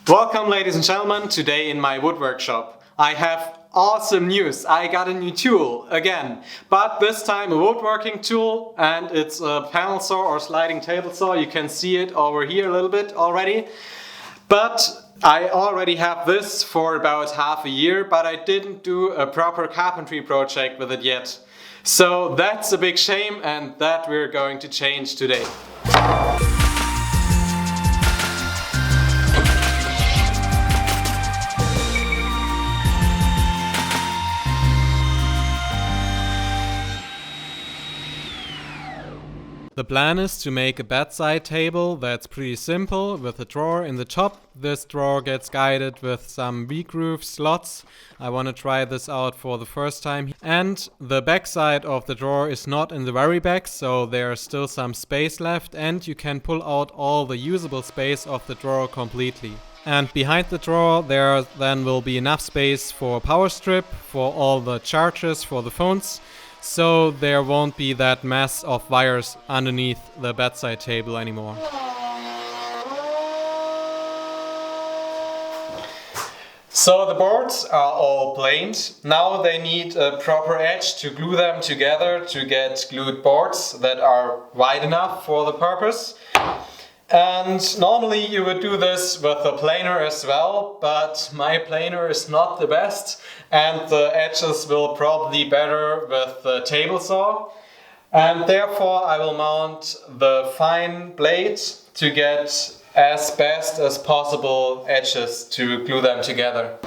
Welcome, ladies and gentlemen. Today in my wood workshop I have awesome news. I got a new tool again, but this time a woodworking tool, and it's a panel saw or sliding table saw. You can see it over here a little bit already, but I already have this for about half a year, but I didn't do a proper carpentry project with it yet. So that's a big shame, and that we're going to change today. The plan is to make a bedside table that's pretty simple with a drawer in the top. This drawer gets guided with some V-groove slots. I want to try this out for the first time. And the back side of the drawer is not in the very back, so there's still some space left, and you can pull out all the usable space of the drawer completely. And behind the drawer there then will be enough space for power strip, for all the chargers for the phones. So there won't be that mess of wires underneath the bedside table anymore. So the boards are all planed. Now they need a proper edge to glue them together to get glued boards that are wide enough for the purpose. And normally you would do this with a planer as well, but my planer is not the best, and the edges will probably be better with the table saw. And therefore I will mount the fine blade to get as best as possible edges to glue them together.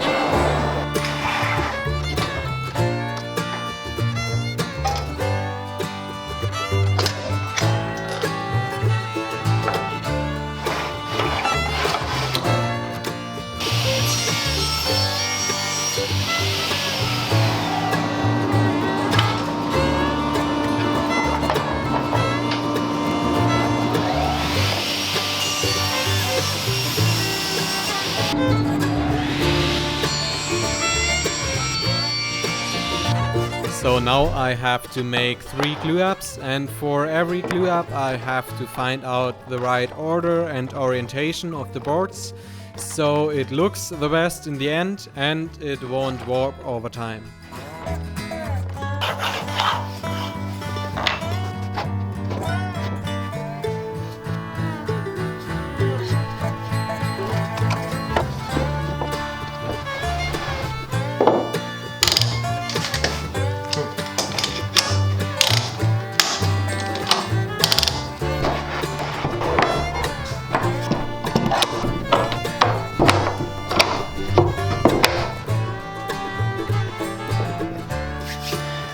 So now I have to make 3 glue-ups, and for every glue-up I have to find out the right order and orientation of the boards, so it looks the best in the end and it won't warp over time.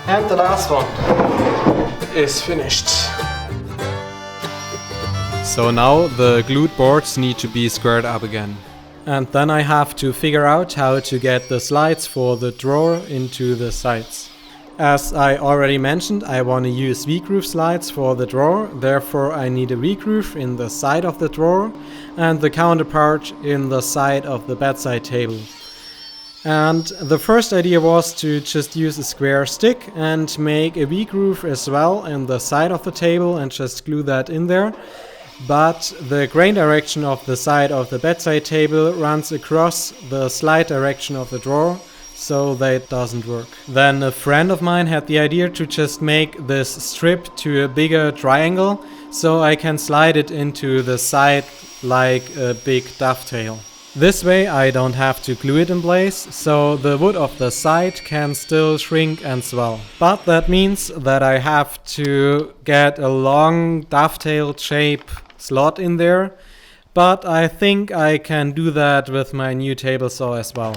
And the last one is finished. So now the glued boards need to be squared up again. And then I have to figure out how to get the slides for the drawer into the sides. As I already mentioned, I want to use V-groove slides for the drawer, therefore I need a V-groove in the side of the drawer and the counterpart in the side of the bedside table. And the first idea was to just use a square stick and make a V-groove as well in the side of the table and just glue that in there. But the grain direction of the side of the bedside table runs across the slide direction of the drawer, so that doesn't work. Then a friend of mine had the idea to just make this strip to a bigger triangle, so I can slide it into the side like a big dovetail. This way I don't have to glue it in place, so the wood of the side can still shrink and swell. But that means that I have to get a long dovetail shape slot in there, but I think I can do that with my new table saw as well.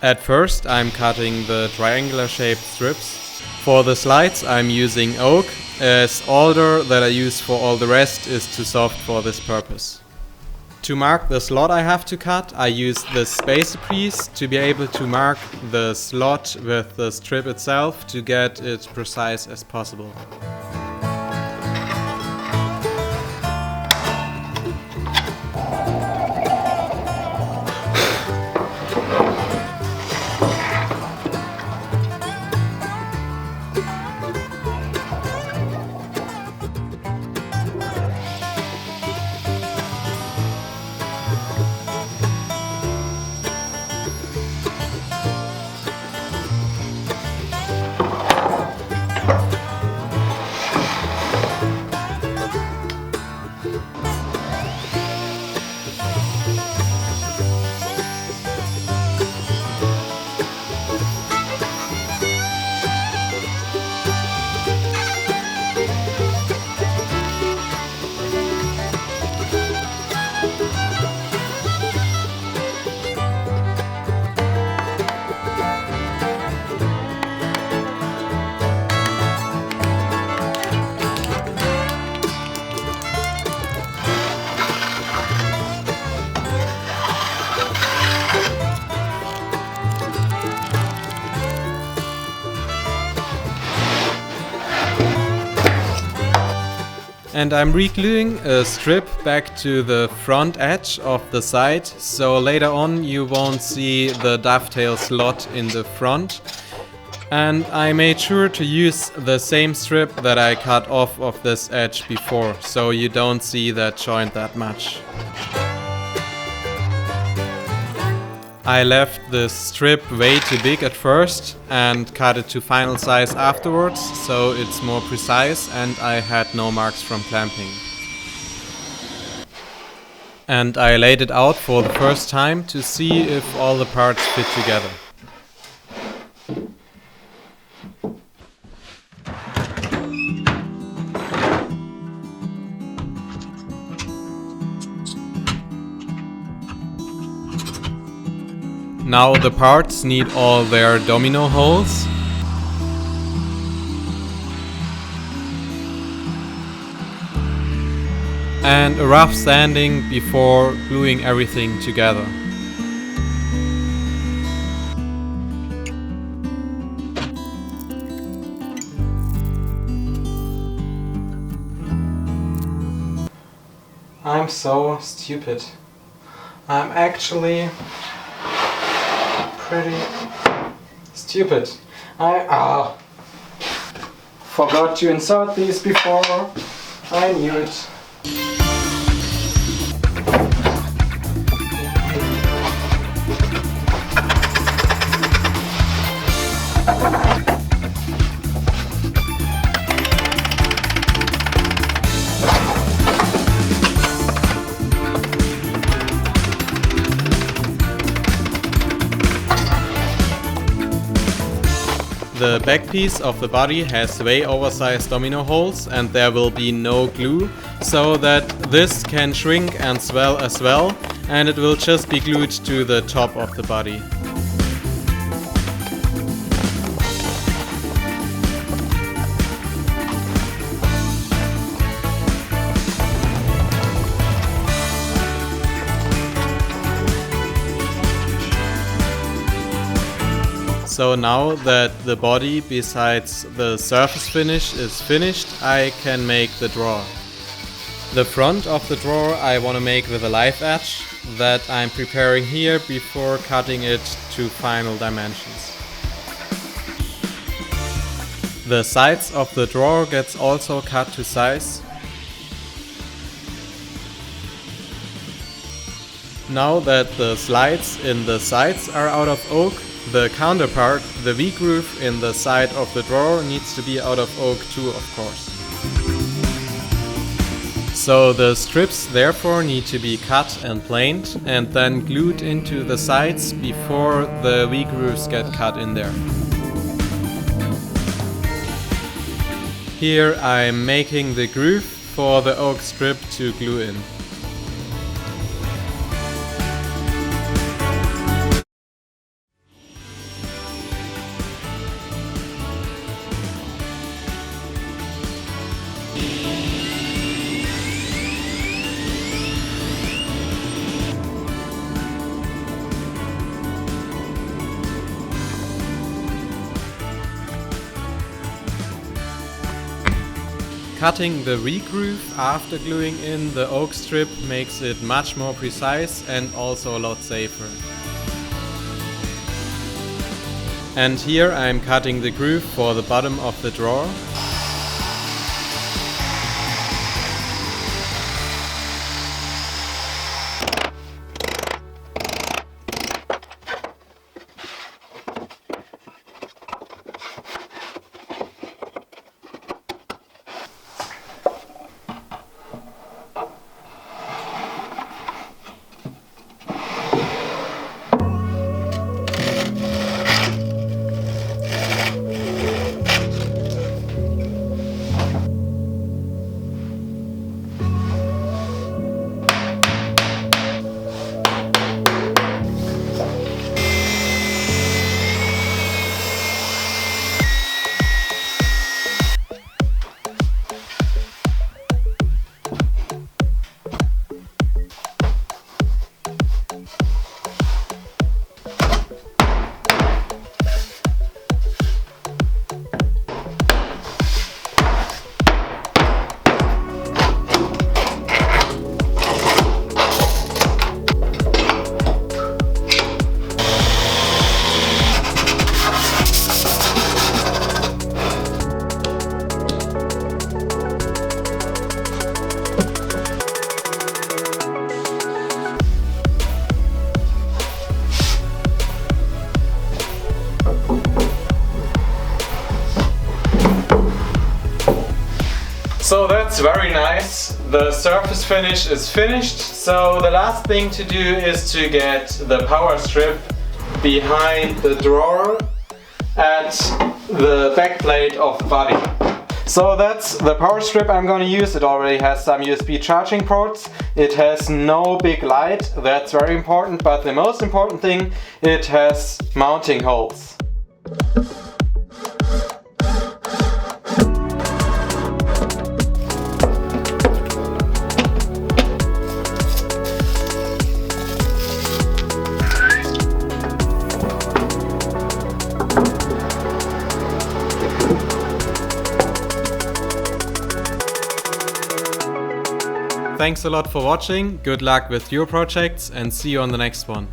At first I'm cutting the triangular shaped strips. For the slides I'm using oak, as alder that I use for all the rest is too soft for this purpose. To mark the slot I have to cut, I use this spacer piece to be able to mark the slot with the strip itself to get it precise as possible. And I'm re-gluing a strip back to the front edge of the side, so later on you won't see the dovetail slot in the front. And I made sure to use the same strip that I cut off of this edge before, so you don't see that joint that much. I left the strip way too big at first and cut it to final size afterwards, so it's more precise and I had no marks from clamping. And I laid it out for the first time to see if all the parts fit together. Now the parts need all their domino holes. And a rough sanding before gluing everything together. I'm so stupid. I'm actually pretty stupid. I forgot to insert these before. I knew it. The back piece of the body has way oversized domino holes and there will be no glue, so that this can shrink and swell as well, and it will just be glued to the top of the body. So now that the body besides the surface finish is finished, I can make the drawer. The front of the drawer I want to make with a live edge that I'm preparing here before cutting it to final dimensions. The sides of the drawer gets also cut to size. Now that the slides in the sides are out of oak, the counterpart, the V-groove in the side of the drawer, needs to be out of oak too, of course. So the strips therefore need to be cut and planed and then glued into the sides before the V-grooves get cut in there. Here I'm making the groove for the oak strip to glue in. Cutting the re-groove after gluing in the oak strip makes it much more precise and also a lot safer. And here I'm cutting the groove for the bottom of the drawer. very nice. The surface finish is finished, so the last thing to do is to get the power strip behind the drawer at the back plate of the body. So that's the power strip I'm going to use. It already has some USB charging ports. It has no big light, that's very important, but the most important thing, it has mounting holes. Thanks a lot for watching, good luck with your projects and see you on the next one.